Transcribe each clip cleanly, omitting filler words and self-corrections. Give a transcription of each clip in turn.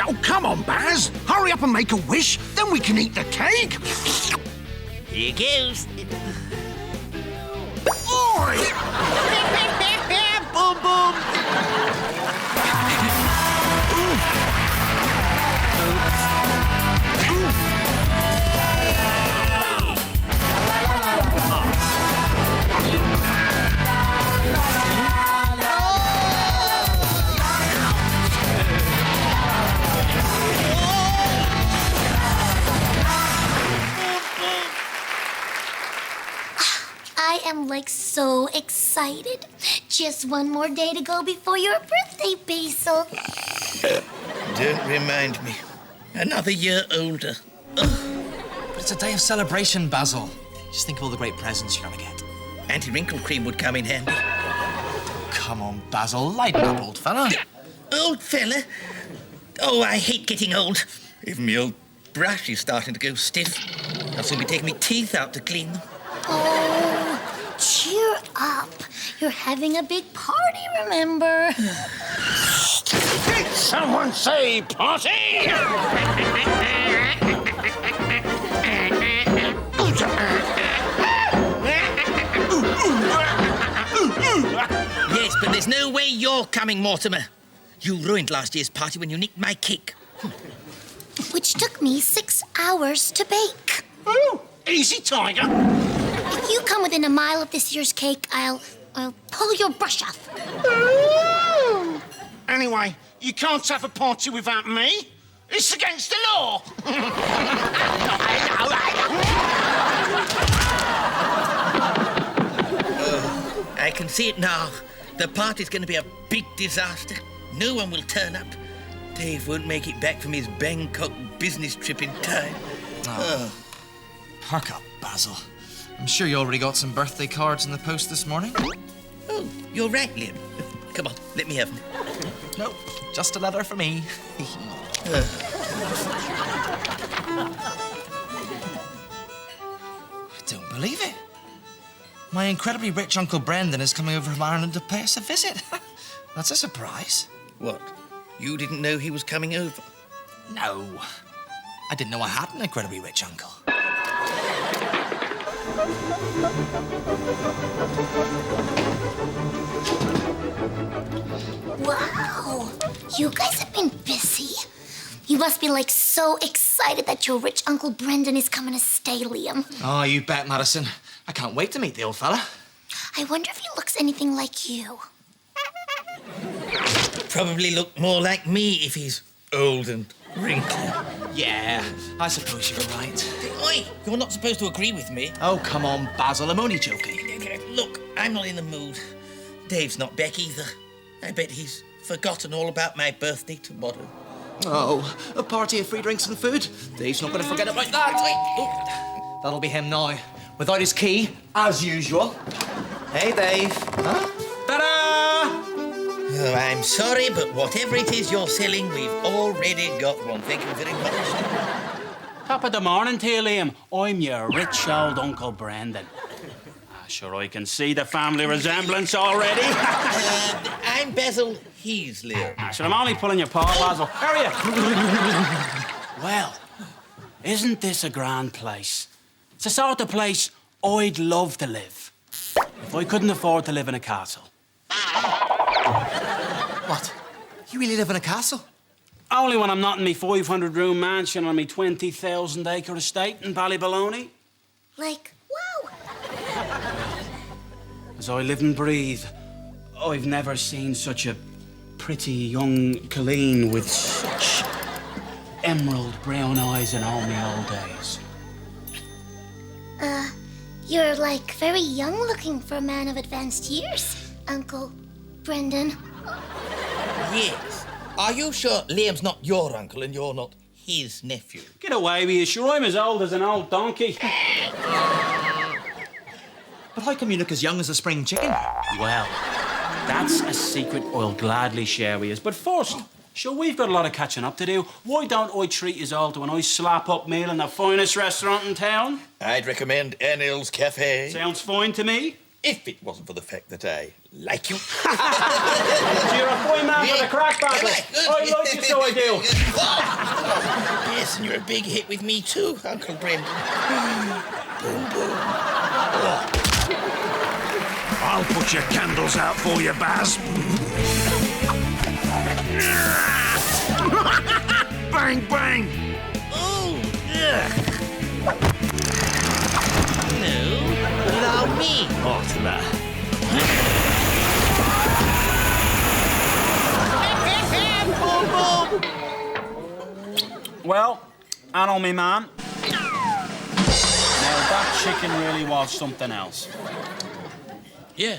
Oh, come on, Baz. Hurry up and make a wish, then we can eat the cake. Here goes. Oi! Boom, boom. I am like so excited. Just one more day to go before your birthday, Basil. Don't remind me. Another year older. But it's a day of celebration, Basil. Just think of all the great presents you're gonna get. Anti-wrinkle cream would come in handy. Come on, Basil, lighten up, old fella. Old fella? Oh, I hate getting old. Even my old brush is starting to go stiff. I'll soon be taking my teeth out to clean them. Oh, cheer up. You're having a big party, remember? Did someone say party? Yes, but there's no way you're coming, Mortimer. You ruined last year's party when you nicked my cake. Which took me 6 hours to bake. Oh, easy, Tiger. If you come within a mile of this year's cake, I'll pull your brush off. Anyway, you can't have a party without me. It's against the law. I can see it now. The party's going to be a big disaster. No one will turn up. Dave won't make it back from his Bangkok business trip in time. Perk up, Basil. I'm sure you already got some birthday cards in the post this morning. Oh, you're right, Liam. Come on, let me have them. No, just a letter for me. Uh, I don't believe it. My incredibly rich Uncle Brendan is coming over from Ireland to pay us a visit. That's a surprise. What? You didn't know he was coming over? No. I didn't know I had an incredibly rich uncle. Wow, you guys have been busy. You must be like so excited that your rich Uncle Brendan is coming to stay, Liam. Oh, you bet, Madison. I can't wait to meet the old fella. I wonder if he looks anything like you. Probably look more like me if he's old and wrinkly. Yeah, I suppose you're right. Oi, you're not supposed to agree with me. Oh, come on, Basil. I'm only joking. Look, I'm not in the mood. Dave's not back either. I bet he's forgotten all about my birthday tomorrow. Oh, a party of free drinks and food. Dave's not going to forget about that. That'll be him now, without his key, as usual. Hey, Dave. Huh? Ta-da! Oh, I'm sorry, but whatever it is you're selling, we've already got one. Thank you very much. Top of the morning to you, Liam. I'm your rich old Uncle Brendan. Sure, I can see the family resemblance already. I'm Basil. He's Liam. Sure, I'm only pulling your paw, Basil. How are you? Well, isn't this a grand place? It's the sort of place I'd love to live if I couldn't afford to live in a castle. What? You really live in a castle? Only when I'm not in my 500-room mansion on my 20,000-acre estate in Ballybaloney. Like, wow. As I live and breathe, I've never seen such a pretty young Colleen with such emerald brown eyes in all my old days. You're like very young looking for a man of advanced years, Uncle Brendan. Yes. Are you sure Liam's not your uncle and you're not his nephew? Get away with you. Sure, I'm as old as an old donkey. But how come you look as young as a spring chicken? Well, that's a secret I'll gladly share with you. But first, sure, we've got a lot of catching up to do. Why don't I treat you all to a nice slap-up meal in the finest restaurant in town? I'd recommend Anil's Cafe. Sounds fine to me. If it wasn't for the fact that I like you. So you're a fine man for the crack, Basil. I like you, so I do. Yes, and you're a big hit with me too, Uncle Brendan. Boom, boom. I'll put your candles out for you, Baz. Bang, bang. Oh, ugh. No, allow me. Mortimer. Well, Anno, me man. Now, that chicken really was something else. Yeah,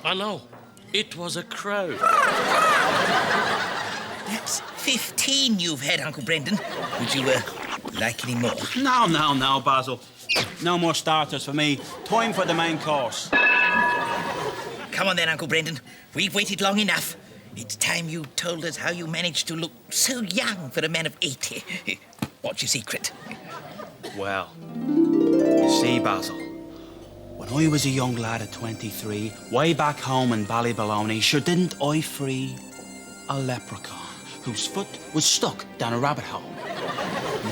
I know. It was a crow. That's 15 you've had, Uncle Brendan. Would you, like any more? No, Basil. No more starters for me. Time for the main course. Come on then, Uncle Brendan. We've waited long enough. It's time you told us how you managed to look so young for a man of 80. What's your secret? Well, you see, Basil, when I was a young lad at 23, way back home in Ballybaloney, sure didn't I free a leprechaun whose foot was stuck down a rabbit hole.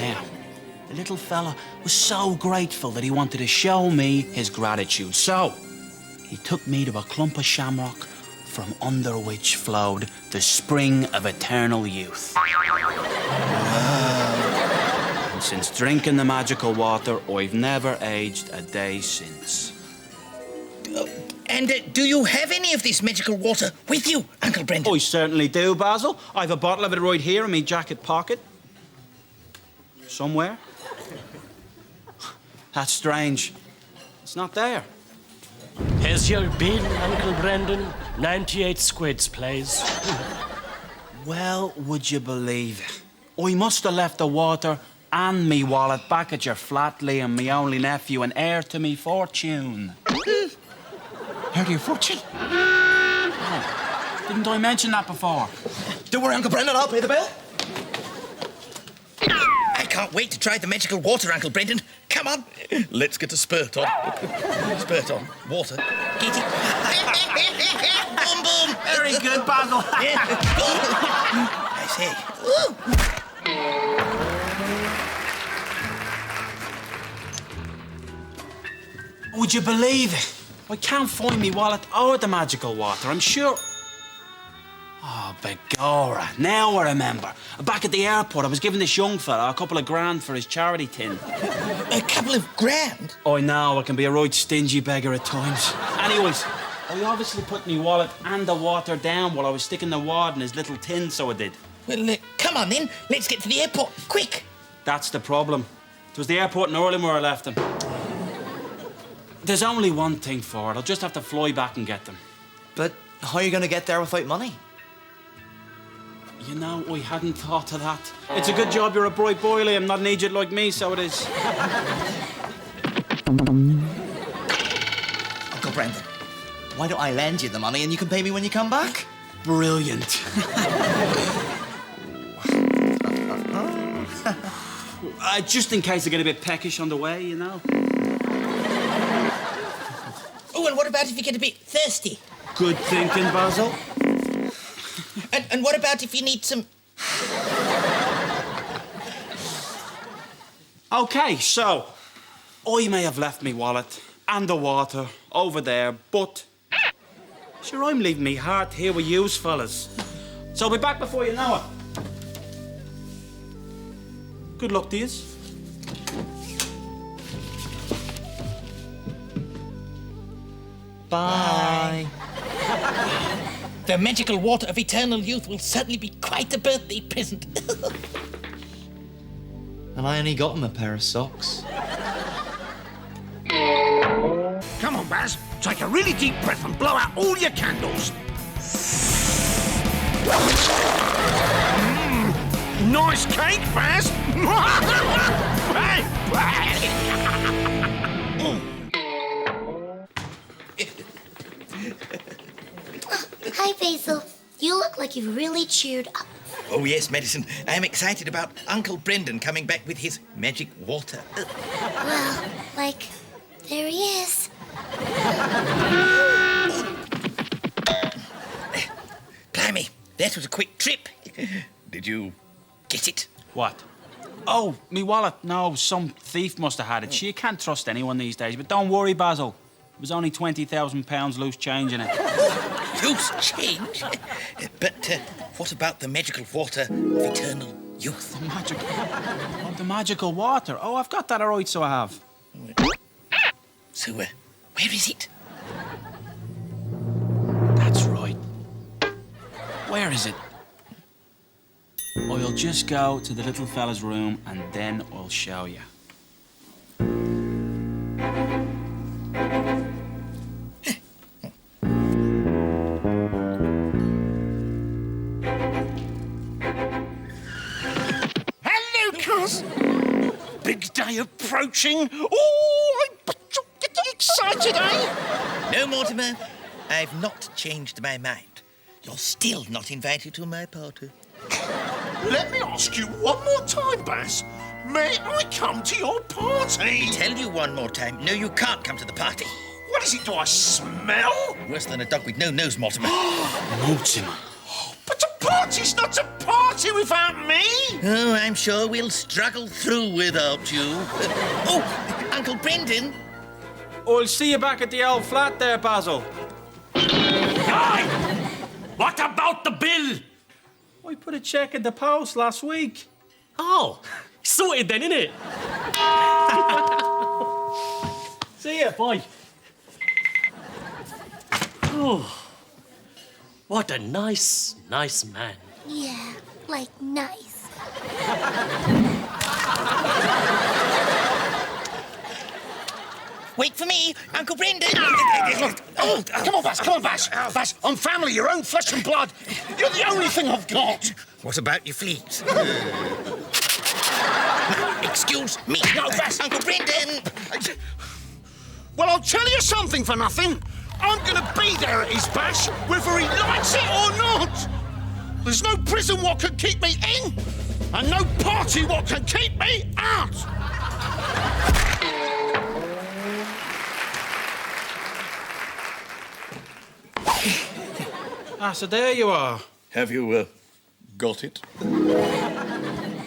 Now, the little fella was so grateful that he wanted to show me his gratitude. So, he took me to a clump of shamrock from under which flowed the spring of eternal youth. And since drinking the magical water, I've never aged a day since. And do you have any of this magical water with you, Uncle Brendan? I certainly do, Basil. I've a bottle of it right here in my jacket pocket. Somewhere. That's strange. It's not there. Here's your bill, Uncle Brendan. 98 squids, please. Well, would you believe it? I must have left the water and me wallet back at your flat, Liam, me only nephew and heir to me fortune. Heir to your fortune? Oh, didn't I mention that before? Don't worry, Uncle Brendan, I'll pay the bill. I can't wait to try the magical water, Uncle Brendan. Come on. Let's get a spurt on. Spurt on. Water. Get it. Boom, boom. Very good, Basil. I say. Ooh. Would you believe it? I can't find me wallet or the magical water, I'm sure. Oh, begorra. Now I remember. Back at the airport, I was giving this young fella a couple of grand for his charity tin. A couple of grand? I know, I can be a right stingy beggar at times. Anyways, I obviously put my wallet and the water down while I was sticking the wad in his little tin, so I did. Well, come on then. Let's get to the airport. Quick. That's the problem. It was the airport in Ireland where I left them. There's only one thing for it. I'll just have to fly back and get them. But how are you going to get there without money? You know, I hadn't thought of that. It's a good job you're a bright boy, Liam, not an idiot like me, so it is. Uncle Brendan, why don't I lend you the money and you can pay me when you come back? Brilliant. Just in case I get a bit peckish on the way, you know. Oh, and what about if you get a bit thirsty? Good thinking, Basil. And what about if you need some... OK, so, I may have left me wallet and the water over there, but... Sure, I'm leaving me heart here with yous, fellas. So I'll be back before you know it. Good luck to yous. Bye. The magical water of eternal youth will certainly be quite a birthday present. And I only got him a pair of socks. Come on, Baz. Take a really deep breath and blow out all your candles. Nice cake, Baz. Bang, bang. Hi, Basil. You look like you've really cheered up. Oh, yes, Madison. I am excited about Uncle Brendan coming back with his magic water. Well, like, there he is. Blimey, that was a quick trip. Did you get it? What? Oh, me wallet. No, some thief must have had it. You can't trust anyone these days. But don't worry, Basil. There was only £20,000 loose change in it. Loose change? But what about the magical water of eternal youth? The magical water. Oh, I've got that all right, so I have. So, where is it? That's right. Where is it? I'll just go to the little fella's room and then I'll show you. Hello, cuz. Big day approaching. Oh, I'm getting excited, eh? No, Mortimer. I've not changed my mind. You're still not invited to my party. Let me ask you one more time, Baz. May I come to your party? Tell you one more time. No, you can't come to the party. What is it? Do I smell? Worse than a dog with no nose, Mortimer. Mortimer. But a party's not a party without me. Oh, I'm sure we'll struggle through without you. Oh, Uncle Brendan. I'll see you back at the old flat there, Basil. Aye! What about the bill? I put a cheque in the post last week. Oh, sorted then, innit? See ya. Bye. Oh, what a nice man. Yeah, like nice. Wait for me, Uncle Brendan. Oh, come on, Baz. Baz, I'm family, your own flesh and blood. You're the only thing I've got. What about your fleet? Excuse me. No, Baz. Uncle Brendan. Well, I'll tell you something for nothing. I'm going to be there at his bash, whether he likes it or not. There's no prison what can keep me in, and no party what can keep me out. So there you are. Have you got it?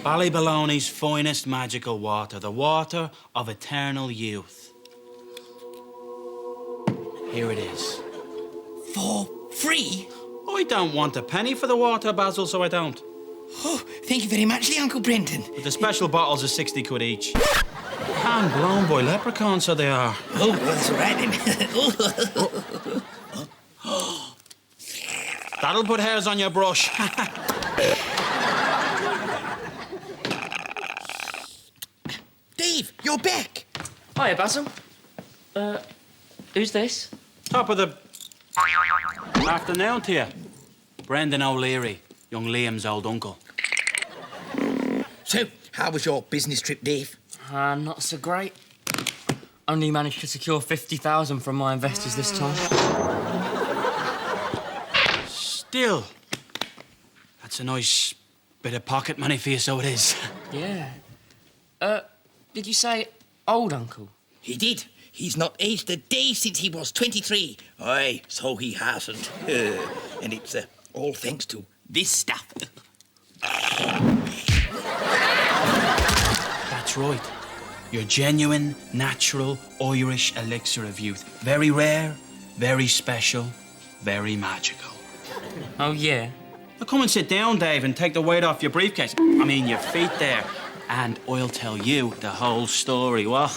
Ballybaloney's finest magical water, the water of eternal youth. Here it is. For free? I don't want a penny for the water, Basil, so I don't. Oh, thank you very much, Uncle Brendan. But the special bottles are 60 quid each. Hand blown by leprechauns, so they are. Oh, well, that's all right then. That'll put hairs on your brush. Dave, you're back. Hiya, Basil. Who's this? Top of the afternoon to you. Brendan O'Leary, young Liam's old uncle. So, how was your business trip, Dave? Not so great. Only managed to secure 50,000 from my investors this time. Still, that's a nice bit of pocket money for you, so it is. Yeah. Did you say old uncle? He did. He's not aged a day since he was 23. Aye, so he hasn't. And it's all thanks to this stuff. That's right. Your genuine, natural Irish elixir of youth. Very rare, very special, very magical. Oh, yeah? Now come and sit down, Dave, and take the weight off your briefcase. I mean, your feet there. And I'll tell you the whole story, well?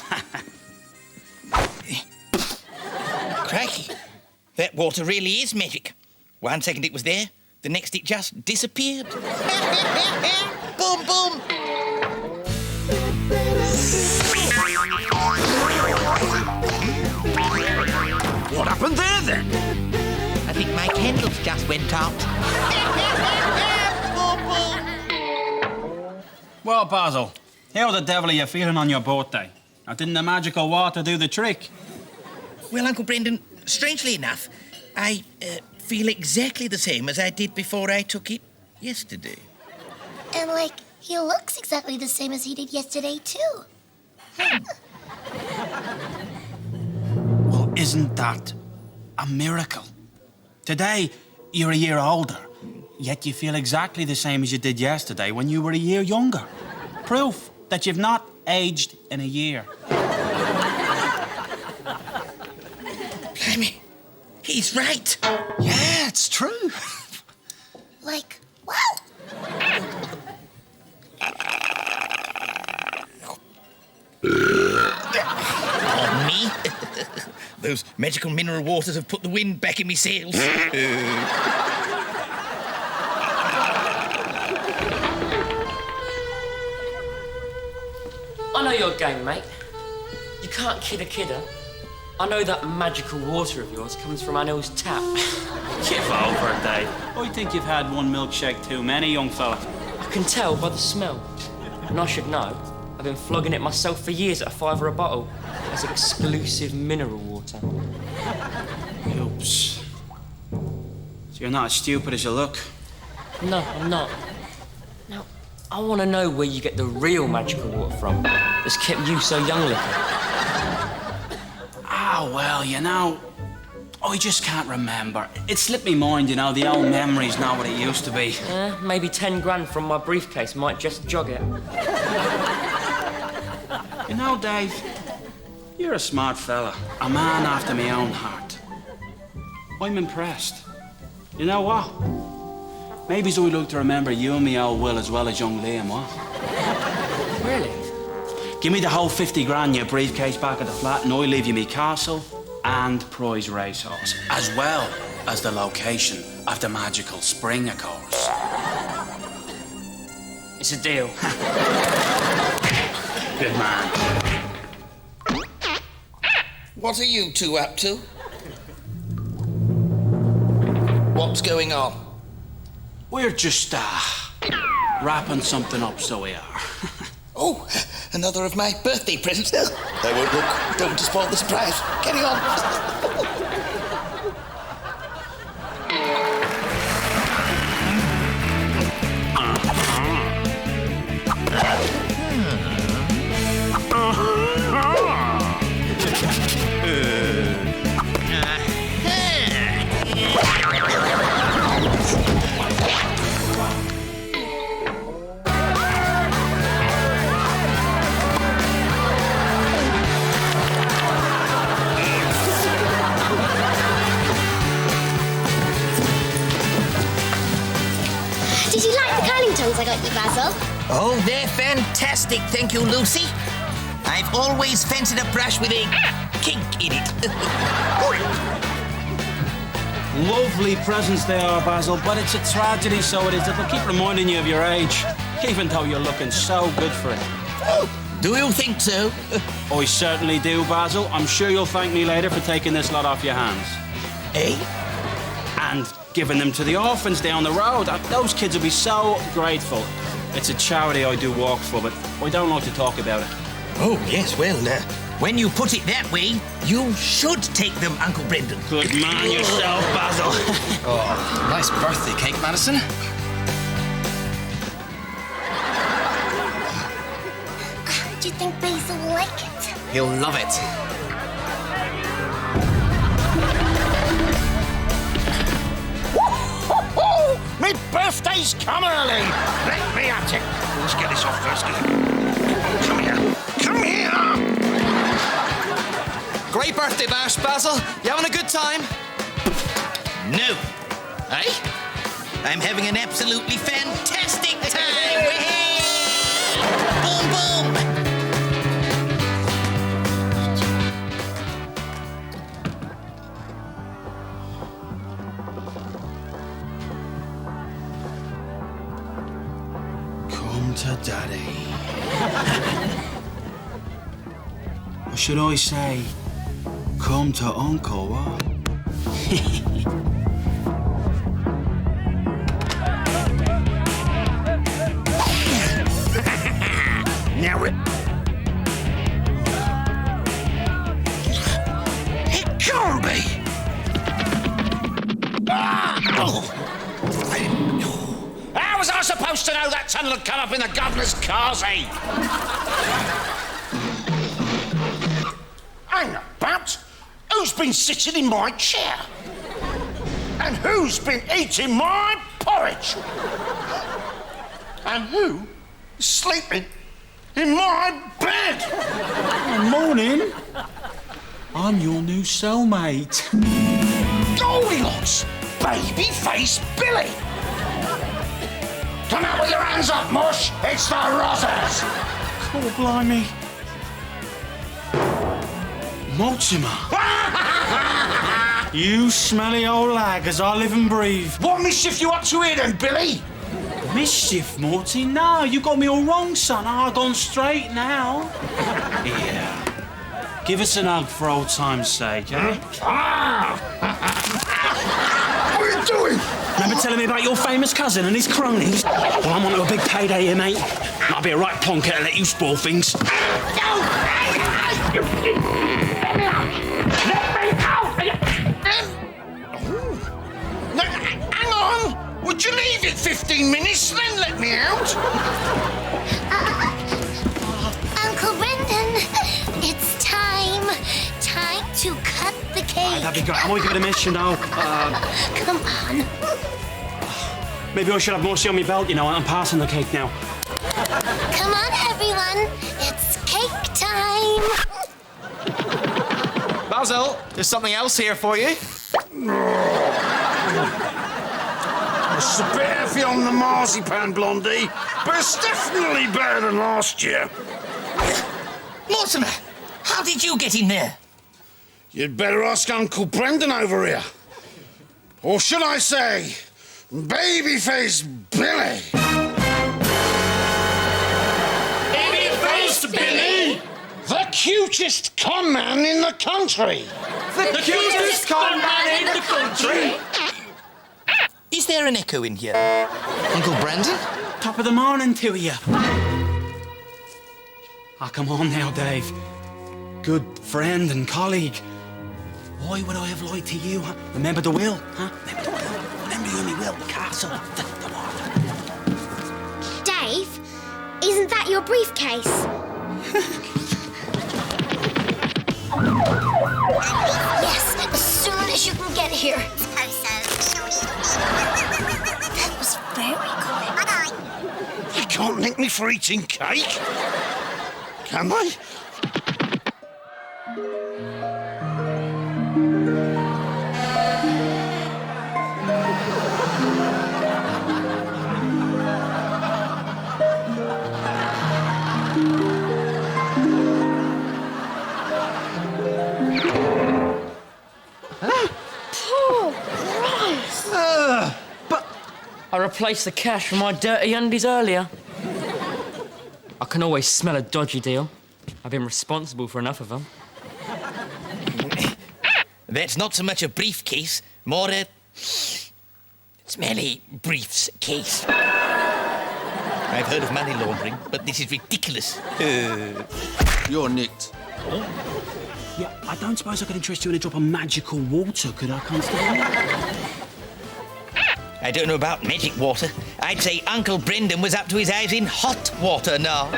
Crikey. That water really is magic. 1 second it was there, the next it just disappeared. Boom, boom. What happened there, then? I think my candles just went out. Well, Basil, how the devil are you feeling on your birthday? Now, didn't the magical water do the trick? Well, Uncle Brendan, strangely enough, I feel exactly the same as I did before I took it yesterday. And, like, he looks exactly the same as he did yesterday, too. What Isn't that a miracle? Today, you're a year older, yet you feel exactly the same as you did yesterday when you were a year younger. Proof that you've not aged in a year. Blimey, he's right. Yeah, it's true. Like, wow. Pardon me. Those magical mineral waters have put the wind back in me sails. I know your game, mate. You can't kid a kidder. I know that magical water of yours comes from Anil's tap. Give over it, Dave. I think you've had one milkshake too many, young fella. I can tell by the smell. And I should know. I've been flogging it myself for years at £5 a bottle as exclusive mineral water. Oops. So you're not as stupid as you look. No, I'm not. Now, I want to know where you get the real magical water from that's kept you so young looking. Ah, well, you know, I just can't remember. It slipped me mind, you know, the old memory's not what it used to be. Maybe 10 grand from my briefcase might just jog it. You know, Dave, you're a smart fella. A man after my own heart. I'm impressed. You know what? Maybe I'd like to remember you and me old Will as well as young Liam, what? Really? Give me the whole 50 grand in your briefcase back at the flat and I'll leave you me castle and prize racehorse, as well as the location of the magical spring, of course. It's a deal. Good man. What are you two up to? What's going on? We're just, wrapping something up, so we are. Oh, another of my birthday presents. I won't look. Don't want to spoil the surprise. Carry on. Did you like the curling tongs I got you, Basil? Oh, they're fantastic, thank you, Lucy. I've always fancied a brush with a kink in it. Lovely presents they are, Basil, but it's a tragedy, so it is, that they'll keep reminding you of your age, even though you're looking so good for it. Oh, do you think so? I certainly do, Basil. I'm sure you'll thank me later for taking this lot off your hands. Eh? And giving them to the orphans down the road. Those kids will be so grateful. It's a charity I do work for, but I don't like to talk about it. Oh, yes, well, when you put it that way, you should take them, Uncle Brendan. Good man yourself, Basil. Oh, nice birthday cake, Madison. Do you think Basil will like it? He'll love it. My birthday's come early. Let me at it. Let's get this off first. Come here. Come here. Great birthday bash, Basil. You having a good time? No. Eh? I'm having an absolutely fantastic time. Whee! Boom, boom. Come to Daddy. Or should I say, come to Uncle, what? Now it can't be. How was I supposed to know that tunnel had come up in the governor's cars, eh? Hang about. Who who's been sitting in my chair? And who's been eating my porridge? And who is sleeping in my bed? Good morning. I'm your new cellmate. Goldilocks! Baby-faced Billy! Come out with your hands up, Mush! It's the Rotters! Oh, blimey. Mortimer. You smelly old lag as I live and breathe. What mischief you up to here then, Billy? Mischief, Morty? No, you got me all wrong, son. I've gone straight now. Yeah. Give us an hug for old time's sake, eh? What are you doing? Remember telling me about your famous cousin and his cronies? Well, I'm on to a big payday here, mate. Might be a right plonker to let you spoil things. Let me out! No, hang on! Would you leave it 15 minutes, then let me out? Uncle Brendan, it's time. Time to cut the cake. That'd be great. I won't give it a miss, you know. Come on. Maybe I should have more on my belt, you know. I'm passing the cake now. Come on, everyone. It's cake time. Basil, there's something else here for you. It's a bit heavy on the marzipan, Blondie, but it's definitely better than last year. Mortimer, how did you get in there? You'd better ask Uncle Brendan over here. Or should I say, Babyface Billy? Baby-faced Billy! The cutest con man in the country. The cutest con man in the country! Is there an echo in here? Uncle Brendan? Top of the morning to you. Ah, come on now, Dave. Good friend and colleague. Why would I have lied to you? Huh? Remember the will? Huh? Remember the will? Remember you and me will, the castle, the water. Dave, isn't that your briefcase? Yes, as soon as you can get here. That was very good. You can't nick me for eating cake. Can I? I replaced the cash from my dirty undies earlier. I can always smell a dodgy deal. I've been responsible for enough of them. That's not so much a briefcase, more a smelly briefs case. I've heard of money laundering, but this is ridiculous. You're nicked. Yeah, I don't suppose I could interest you in a drop of magical water, could I, Constable? I don't know about magic water. I'd say Uncle Brendan was up to his eyes in hot water now.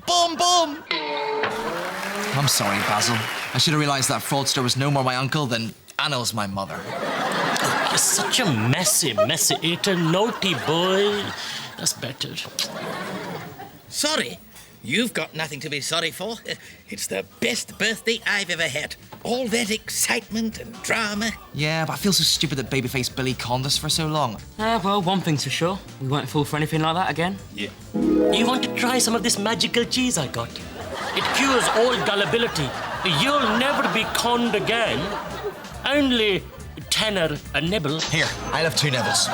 Boom, boom. I'm sorry, Basil. I should have realised that fraudster was no more my uncle than Anna's my mother. You're such a messy eater, naughty boy. That's better. Sorry? You've got nothing to be sorry for. It's the best birthday I've ever had. All that excitement and drama. Yeah, but I feel so stupid that babyface Billy conned us for so long. Well, one thing's for sure. We won't fall for anything like that again. Yeah. You want to try some of this magical cheese I got? It cures all gullibility. You'll never be conned again. Only tenner a nibble. Here, I'll have 2 nibbles.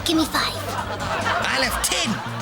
Give me 5. I'll have 10.